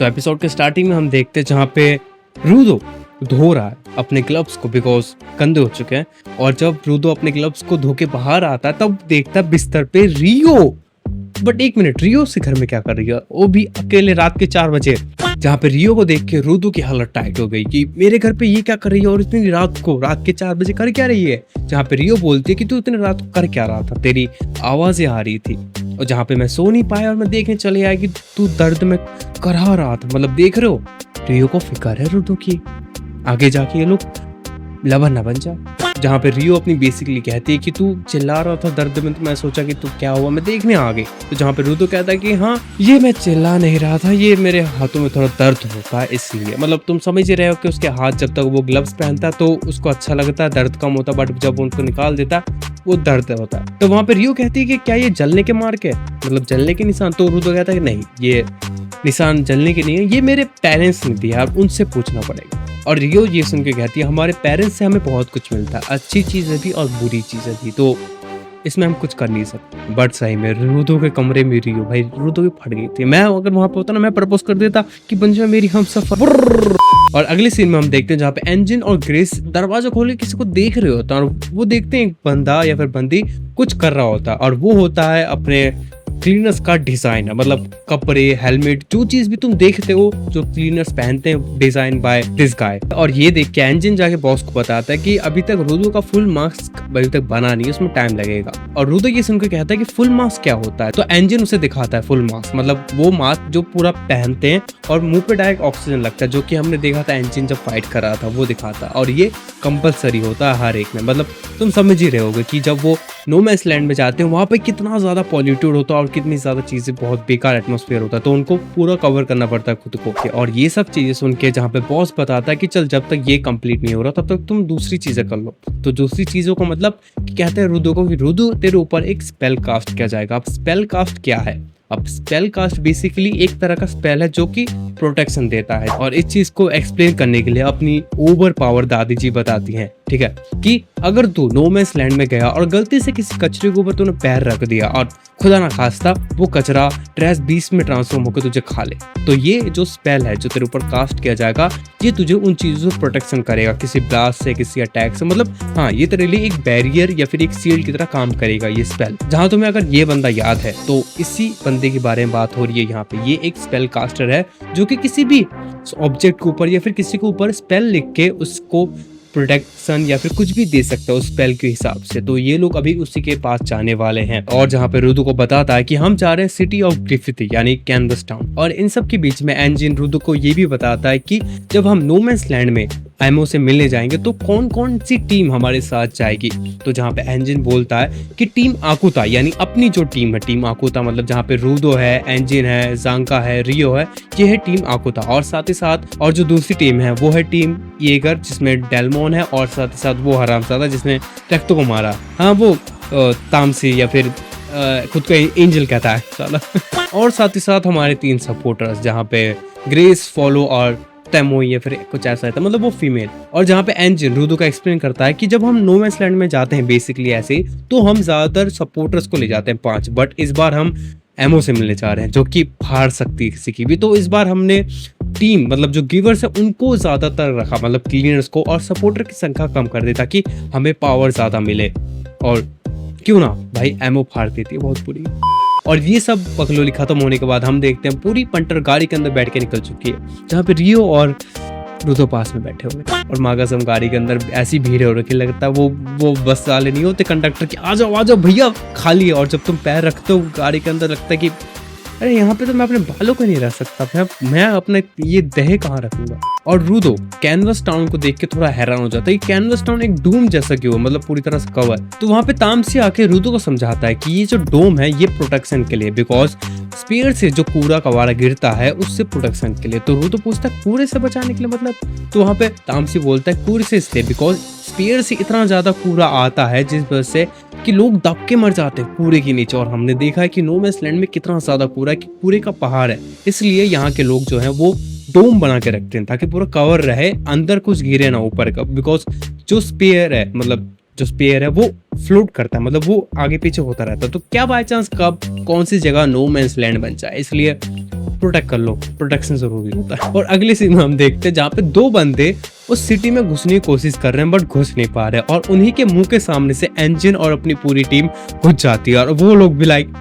सो episode के starting में हम देखते हैं जहाँ पे रूडो धो रहा है अपने ग्लव्स को बिकॉज गंदे हो चुके हैं। और जब रूडो अपने ग्लव्स को धो के बाहर आता है तब देखता है बिस्तर पे रियो। बट एक मिनट, रियो से घर में क्या कर रही है, वो भी अकेले रात के 4 बजे। जहाँ पे रियो को देख के रूडो की हालत टाइट हो गई कि मेरे घर पे ये क्या कर रही है और इतनी रात के 4 बजे कर क्या रही है। जहाँ पे रियो बोलती है कि तू इतनी रात को कर क्या रहा था, तेरी आवाजें आ रही थी और जहाँ पे मैं सो नहीं पाया और मैं देखने चले आया कि तू दर्द में करहा रहा था। मतलब देख रहे हो, रियो को फिक्र है रूडो की, आगे जाके ये लोग लवर न बन जा। जहाँ पे रियो अपनी बेसिकली कहती है कि तू चिल्ला रहा था दर्द में, तो मैं सोचा कि तू क्या हुआ, मैं देखने आ गई। तो जहाँ पे रूडो कहता है कि हाँ ये मैं चिल्ला नहीं रहा था, ये मेरे हाथों में थोड़ा दर्द होता है इसलिए। मतलब तुम समझ ही रहे हो कि उसके हाथ जब तक वो ग्लव्स पहनता है तो उसको अच्छा लगता है, दर्द कम होता, बट जब उनको निकाल देता वो दर्द होता है। तो वहाँ पे रियो कहती है कि क्या ये जलने के मार्क है, मतलब जलने के निशान। तो रूडो कहता है कि नहीं, ये निशान जलने के नहीं है, ये मेरे पेरेंट्स ने दिया, अब उनसे पूछना पड़ेगा। और रियो ये सुन के कहती है हमारे पेरेंट्स से हमें बहुत कुछ मिलता है, अच्छी चीजें भी और बुरी चीजें भी, तो इसमें हम कुछ कर नहीं सकते। बट सही में रूडो के कमरे में रियो, भाई रूडो भी फट गई थी। मैं अगर वहां पे होता ना, मैं प्रपोज कर देता कि बन जा मेरी हमसफर। और अगले सीन में हम देखते हैं जहाँ पे एंजिन और ग्रेस दरवाजा खोल के किसी को देख रहे होता है और वो देखते हैं एक बंदा या फिर बंदी कुछ कर रहा होता है और वो होता है अपने क्लीनर्स का डिजाइनर। मतलब कपड़े, हेलमेट, जो चीज भी तुम देखते हो जो क्लीनर्स पहनते हैं, डिजाइन बाय दिस गाय। और ये देख के एंजिन जाके बॉस को बताता है कि अभी तक रूडो का फुल मास्क अभी तक बना नहीं है, उसमें टाइम लगेगा। और रूडो ये सुनकर कहता है कि फुल मास्क क्या होता है। तो एंजिन उसे दिखाता है फुल मास्क, मतलब वो मास्क जो पूरा पहनते हैं और मुंह पे डायरेक्ट ऑक्सीजन लगता है, जो कि हमने देखा था एंजिन जब फाइट कर रहा था, वो दिखाता है। और ये कंपलसरी होता है हर एक में। मतलब तुम समझ ही रहे होगे कि जब वो नो मैंस लैंड में जाते हैं वहां पे कितना ज्यादा पॉल्यूटेड होता है और कितनी ज्यादा चीजें, बहुत बेकार एटमॉस्फेयर होता है, तो उनको पूरा कवर करना पड़ता है खुद को। और ये सब चीजें सुन के जहाँ पे बॉस बताता है कि चल जब तक ये कंप्लीट नहीं हो रहा तब तक तुम दूसरी चीजें कर लो। तो दूसरी चीजों को मतलब कहते हैं रूडो को कि रूडो तेरे ऊपर एक स्पेल कास्ट किया जाएगा। अब स्पेल कास्ट क्या है? अब स्पेल कास्ट बेसिकली एक तरह का स्पेल है जो कि प्रोटेक्शन देता है। और इस चीज को एक्सप्लेन करने के लिए अपनी ओवर पावर दादी जी बताती हैं, ठीक है, कि अगर तू नो मैंस लैंड में गया और गलती से किसी कचरे के ऊपर तूने पैर रख दिया और खुदा ना खास्ता वो कचरा ट्रैश बीस में ट्रांसफॉर्म होकर तुझे खा ले, तो ये जो स्पेल है जो तेरे ऊपर कास्ट किया जाएगा, ये तुझे उन चीजों से प्रोटेक्शन करेगा, किसी ब्लास्ट से, किसी अटैक से। मतलब हाँ, ये तेरे लिए एक बैरियर या फिर एक शील्ड की तरह काम करेगा ये स्पेल। जहां तुम्हें अगर ये बंदा याद है तो इसी बंदे के बारे में बात हो रही है यहाँ पे। ये एक स्पेल कास्टर है जो कि किसी भी ऑब्जेक्ट के ऊपर या फिर किसी के ऊपर स्पेल लिख के उसको प्रोटेक्शन या फिर कुछ भी दे सकता है उस स्पेल के हिसाब से। तो ये लोग अभी उसी के पास जाने वाले हैं। और जहाँ पे रूडो को बताता है कि हम जा रहे हैं सिटी ऑफ ग्रिफिथी यानी कैनवस टाउन। और इन सब के बीच में एंजिन रूडो को ये भी बताता है कि जब हम नो मैंस लैंड में एमओ से मिलने जाएंगे तो कौन कौन सी टीम हमारे साथ जाएगी। तो जहाँ पे एंजिन बोलता है कि टीम आकुता, यानी अपनी जो टीम है टीम आकुता, मतलब जहाँ पे रूडो है, एंजिन है, जांका है, रियो है, ये है टीम आकुता। और साथ ही साथ और जो दूसरी टीम है वो है टीम येगर जिसमें डेलमोन है, और साथ ही साथ वो हरामजादा जिसने रक्तो को मारा, हाँ वो तामसी या फिर खुद को एंजल कहता है साला। और साथ ही साथ हमारे 3 सपोर्टर्स जहाँ पे ग्रेस, फॉलो और तेमो या फिर कुछ ऐसा है, मतलब वो फीमेल। और जहाँ पे एंजिन रूडो का एक्सप्लेन करता है कि जब हम नो मैंस लैंड में जाते हैं बेसिकली ऐसे, तो हम ज्यादातर सपोर्टर्स को ले जाते हैं 5, बट इस बार हम एमओ से मिलने जा रहे हैं जो कि फाड़ सकती है किसी की भी। तो इस बार हमने टीम मतलब जो गिवर्स है उनको ज्यादातर रखा, मतलब क्लीनर्स को, और सपोर्टर की संख्या कम कर दे ताकि हमें पावर ज्यादा मिले। और क्यों ना भाई, एमओ फाड़ देती है बहुत बुरी। और ये सब पकलोली खत्म होने के बाद हम देखते हैं पूरी पंटर गाड़ी के अंदर बैठ के निकल चुकी है, जहाँ पे रियो और रूडो पास में बैठे हुए। और मागासम गाड़ी के अंदर ऐसी भीड़ हो रखी, लगता है वो बस वाले नहीं होते कंडक्टर की, आ जाओ भैया खाली है। और जब तुम पैर रखते हो गाड़ी के अंदर लगता है कि अरे यहाँ पे तो मैं अपने बालों को नहीं रख सकता, मैं अपने ये देह कहाँ रखूंगा। और रूडो कैनवस टाउन को देख के थोड़ा हैरान हो जाता है कि कैनवस टाउन एक डूम जैसा क्यों, मतलब पूरी तरह से कवर। तो वहां पे तामसी आके रूडो को समझाता है कि ये जो डोम है ये प्रोटेक्शन के लिए, बिकॉज स्पेयर से जो कूड़ा कबाड़ा गिरता है उससे प्रोटेक्शन के लिए। तो रूडो पूछता है कूड़े से बचाने के लिए मतलब? तो वहां पे तामसी बोलता है कूड़े से इसलिए बिकॉज स्पेयर से इतना ज्यादा कूड़ा आता है जिस वजह से कि लोग दब के मर जाते हैं कूड़े के नीचे। और हमने देखा है कि नो मैंस लैंड में कितना ज्यादा कूड़ा है कि कूड़े का पहाड़ है, इसलिए यहाँ के लोग जो है वो डोम बना के रखते हैं ताकि पूरा कवर रहे, अंदर कुछ गिरे ना ऊपर का। बिकॉज जो स्पेयर है, मतलब जो स्पेयर है वो फ्लोट करता है, मतलब वो आगे पीछे होता रहता है। तो क्या बाय चांस कब कौन सी जगह नो मैंस लैंड बन जाए, इसलिए प्रोटेक्ट कर लो, प्रोटेक्शन जरूरी होता है। और अगली सीन में हम देखते हैं जहाँ पे दो बंदे उस सिटी में घुसने की कोशिश कर रहे हैं बट घुस नहीं पा रहे, और उन्हीं के मुंह के सामने से एंजिन और अपनी पूरी टीम घुस जाती है, और वो लोग भी लाइक,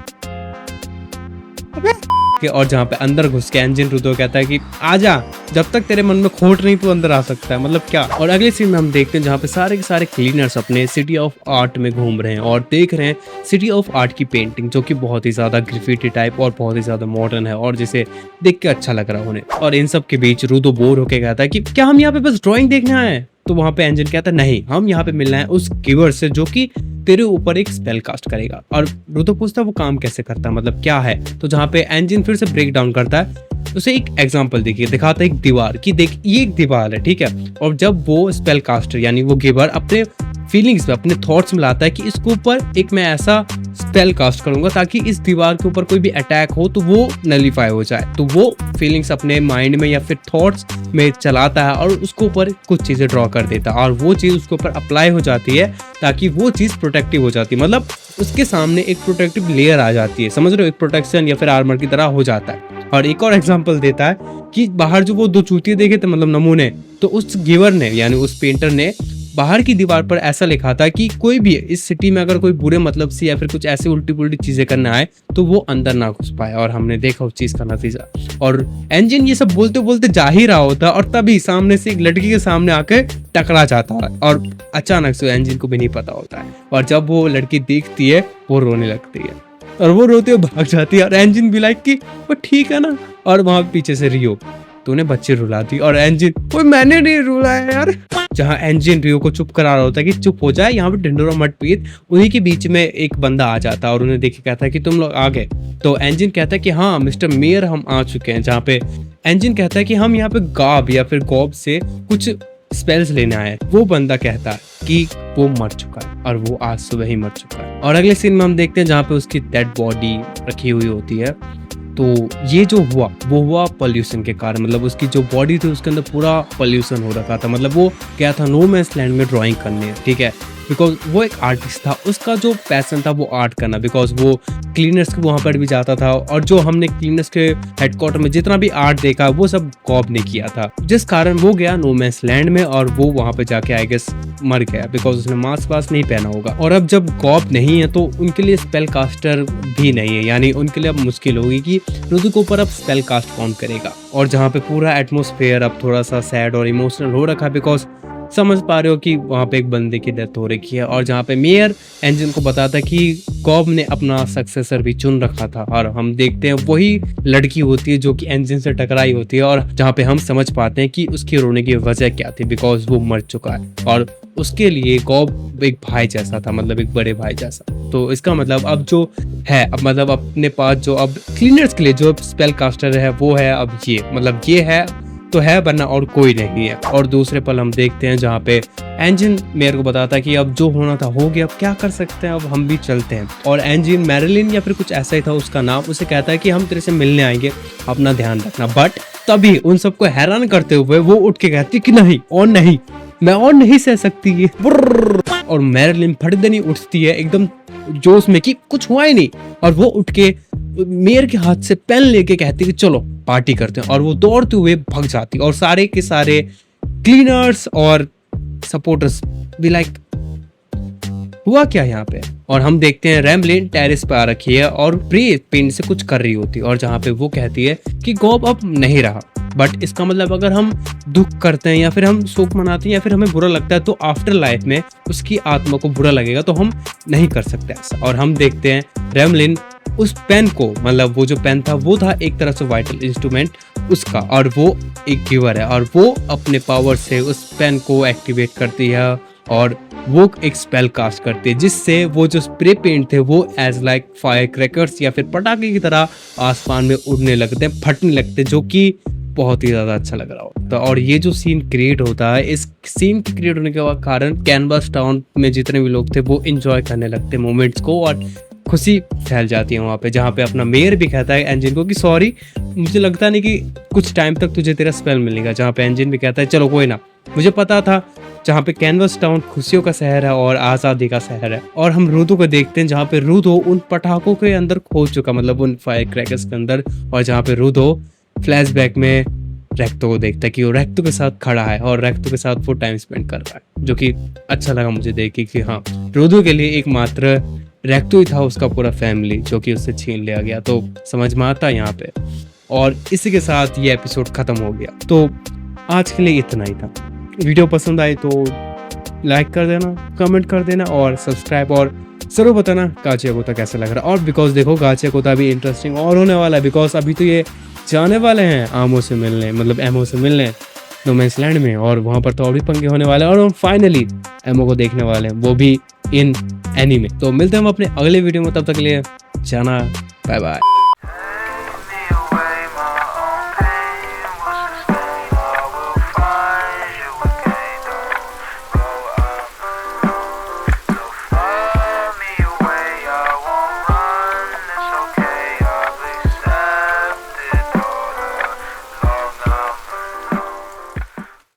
और जहाँ पे अंदर घुस के एंजिन रुदो कहता है कि आजा, जब तक तेरे मन में खोट नहीं तो अंदर आ सकता है, मतलब क्या। और अगले सीन में हम देखते हैं जहाँ पे सारे के सारे क्लीनर्स अपने सिटी ऑफ आर्ट में घूम रहे हैं और देख रहे हैं सिटी ऑफ आर्ट की पेंटिंग, जो कि बहुत ही ज्यादा ग्राफिटी टाइप और बहुत ही ज्यादा मॉडर्न है और जिसे देख के अच्छा लग रहा है उन्हें। और इन सब के बीच रुदो बोर होके कहता है कि क्या हम यहाँ पे बस ड्रॉइंग देखने आए हैं? तो वहां पे एंजिन कहता है नहीं, हम यहाँ पे मिलना है उस गिवर से जो कि तेरे ऊपर एक स्पेल कास्ट करेगा। और रुदो पूछता है वो काम कैसे करता है, मतलब क्या है। तो जहाँ पे एंजिन फिर से ब्रेक डाउन करता है, उसे एक एग्जांपल दिखाता है एक दीवार की, देख ये एक दीवार है, ठीक है। और जब वो स्पेल कास्टर यानी वो गिवर अपने फीलिंग्स में, अपने थॉट्स में लाता है कि इसके ऊपर एक मैं ऐसा स्पेल कास्ट करूंगा ताकि इस दीवार के ऊपर कोई भी अटैक हो तो वो नलीफाई हो जाए, तो वो फीलिंग्स अपने माइंड में या फिर थॉट्स में चलाता है और उसके ऊपर कुछ चीजें ड्रॉ कर देता है और वो चीज उसके ऊपर अप्लाई हो जाती है ताकि वो चीज प्रोटेक्टिव हो जाती है, मतलब उसके सामने एक प्रोटेक्टिव लेयर आ जाती है, समझ रहे हो, एक प्रोटेक्शन या फिर आर्मर की तरह हो जाता है। और एक और एग्जांपल देता है कि बाहर जो वो दो चूतिए देखे थे, मतलब नमूने, तो उस गिवर ने यानी उस पेंटर ने बाहर की दीवार पर ऐसा लिखा था कि कोई भी इस सिटी में अगर कोई बुरे मतलब से या फिर कुछ ऐसे उल्टी पुल्टी चीजें करने आए तो वो अंदर ना घुस पाए, और हमने देखा उस चीज का नतीजा। और एंजिन ये सब बोलते बोलते जा ही रहा होता और तभी सामने से एक लड़की के सामने आके टकरा जाता है और अचानक से एंजिन को भी नहीं पता होता है, और जब वो लड़की देखती है वो रोने लगती है और वो रोते हुए भाग जाती है और एंजिन भी लाइक कि वो ठीक है ना। और वहां पीछे से रियो, तूने बच्चे रुला दी, और एंजिन कोई मैंने नहीं रुलाया यार। जहाँ एंजिन रियो को चुप करा रहा होता है कि चुप हो जाए, यहाँ पे ढिंडोरा मत पीट, उन्हीं के बीच में एक बंदा आ जाता है और उन्हें देख के कहता है कि तुम लोग आ गए। तो एंजिन कहता है कि हाँ मिस्टर मेयर हम आ चुके हैं। जहाँ पे एंजिन कहता है कि हम यहाँ पे गॉब या फिर गॉब से कुछ स्पेल्स लेने आए। वो बंदा कहता है कि वो मर चुका है और वो आज सुबह ही मर चुका है। और अगले सीन में हम देखते हैं जहाँ पे उसकी डेड बॉडी रखी हुई होती है। तो ये जो हुआ वो हुआ पोल्यूशन के कारण, मतलब उसकी जो बॉडी थी उसके अंदर पूरा पोल्यूशन हो रखा था, मतलब वो गया था नो मैंस लैंड में ड्राइंग करने, ठीक है, बिकॉज वो एक आर्टिस्ट था, उसका जो पैशन था वो आर्ट करना, बिकॉज वो क्लीनर्स के वहाँ पर भी जाता था और जो हमने क्लीनर्स के हेडक्वार्टर में जितना भी आर्ट देखा वो सब गॉब ने किया था, जिस कारण वो गया नो मैंस लैंड में और वो वहाँ पे जाके आई गेस मर गया बिकॉज उसने मास्क वास्क नहीं पहना होगा। और अब जब गॉब नहीं है तो उनके लिए स्पेल कास्टर भी नहीं है, यानी उनके लिए अब मुश्किल होगी कि रुदु के ऊपर अब स्पेल कास्ट कौन करेगा। और जहाँ पे पूरा एटमोस्फेयर अब थोड़ा सा सैड और इमोशनल हो रखा है बिकॉज समझ पा रहे हो कि वहाँ पे एक बंदे की डेथ हो रखी है। और जहाँ पे मेयर एंजिन को बताता है कि गॉब ने अपना सक्सेसर भी चुन रखा था और हम देखते हैं वही लड़की होती है जो कि एंजिन से टकराई होती है, और जहाँ पे हम समझ पाते हैं कि उसकी रोने की वजह क्या थी बिकॉज वो मर चुका है और उसके लिए गॉब एक भाई जैसा था, मतलब एक बड़े भाई जैसा। तो इसका मतलब अब जो है, अब मतलब अपने पास जो अब क्लीनर्स के लिए जो स्पेल कास्टर है वो है अब ये, मतलब ये है तो है वरना और कोई नहीं है। और दूसरे पल हम देखते हैं जहाँ पे एंजिन मेयर को बताता है कि अब जो होना था हो गया, अब क्या कर सकते हैं, अब हम भी चलते हैं। और एंजिन मैरिलिन या फिर कुछ ऐसा ही था उसका नाम, उसे कहता है कि हम तेरे से मिलने आएंगे, अपना ध्यान रखना। बट तभी उन सबको हैरान करते हुए वो उठ के कहती कि नहीं और नहीं, मैं और नहीं सह सकती ये। और मैरिलिन फटदनी उठती है एकदम जोश में कि कुछ हुआ ही नहीं, और वो उठ के मेयर के हाथ से पेन लेके कहती कि चलो पार्टी करते हैं, और वो दौड़ते हुए भाग जाती और सारे के सारे क्लीनर्स और सपोर्टर्स भी लाइक हुआ क्या यहाँ पे। और हम देखते हैं रैमलिन टेरेस पे आ रखी है और प्रे पेंट से कुछ कर रही होती है, और जहाँ पे वो कहती है कि गॉब अब नहीं रहा, बट इसका मतलब अगर हम दुख करते हैं या फिर हम शोक मनाते हैं या फिर हमें बुरा लगता है तो आफ्टर लाइफ में उसकी आत्मा को बुरा लगेगा, तो हम नहीं कर सकते ऐसा। और हम देखते हैं रैमलिन उस पेन को, मतलब वो जो पेन था वो था एक तरह से वाइटल इंस्ट्रूमेंट उसका, और वो एक गिवर है और वो अपने पावर से उस पेन को एक्टिवेट करती है और वो एक स्पेल कास्ट करती है, जिससे वो जो स्प्रे पेंट थे वो एज लाइक फायर क्रैकर्स या फिर पटाखे की तरह आसमान में उड़ने लगते हैं, फटने लगते हैं, जो कि बहुत ही ज्यादा अच्छा लग रहा होता है। और ये जो सीन क्रिएट होता है, इस सीन के क्रिएट होने के कारण कैनवास टाउन में जितने भी लोग थे वो एंजॉय करने लगते हैं मोमेंट्स को और खुशी फैल जाती है वहाँ पे। जहाँ पे अपना मेयर भी कहता है एंजिन को कि सॉरी, मुझे लगता नहीं कि कुछ टाइम तक तुझे तेरा स्पेल मिलेगा। जहाँ पे एंजिन भी कहता है चलो कोई ना, मुझे पता था जहाँ पे कैनवस टाउन खुशियों का शहर है और आज़ादी का शहर है। और हम रूदो को देखते हैं जहाँ पे रूदो उन पटाखों के अंदर खो चुका, मतलब उन फायर क्रैकर्स के अंदर, और जहाँ पे रूदो फ्लैशबैक में रेक्टो को देखता है कि वो रेक्टो के साथ खड़ा है और रेक्टो के साथ वो टाइम स्पेंड कर रहा है, जो कि अच्छा लगा मुझे देख के कि हाँ, रूदो के लिए एकमात्र रेक्टो ही था उसका पूरा फैमिली जो कि उससे छीन लिया गया। तो समझ में आता है यहाँ पे। और इसी के साथ ये एपिसोड खत्म हो गया। तो आज के लिए इतना ही था। वीडियो पसंद आई तो लाइक कर देना, कमेंट कर देना और सब्सक्राइब, और जरूर बताना गाचिया कोता कैसा लग रहा है। और बिकॉज देखो गाचिया कोता भी इंटरेस्टिंग और होने वाला है, बिकॉज अभी तो ये जाने वाले हैं आमो से मिलने, मतलब एमओ से मिलने नो मैंस लैंड में, और वहाँ पर तो और भी पंगे होने वाले हैं और हम फाइनली एमओ को देखने वाले हैं, वो भी इन एनीमे। तो मिलते हैं हम अपने अगले वीडियो में, तब तक के लिए जाना, बाय बाय।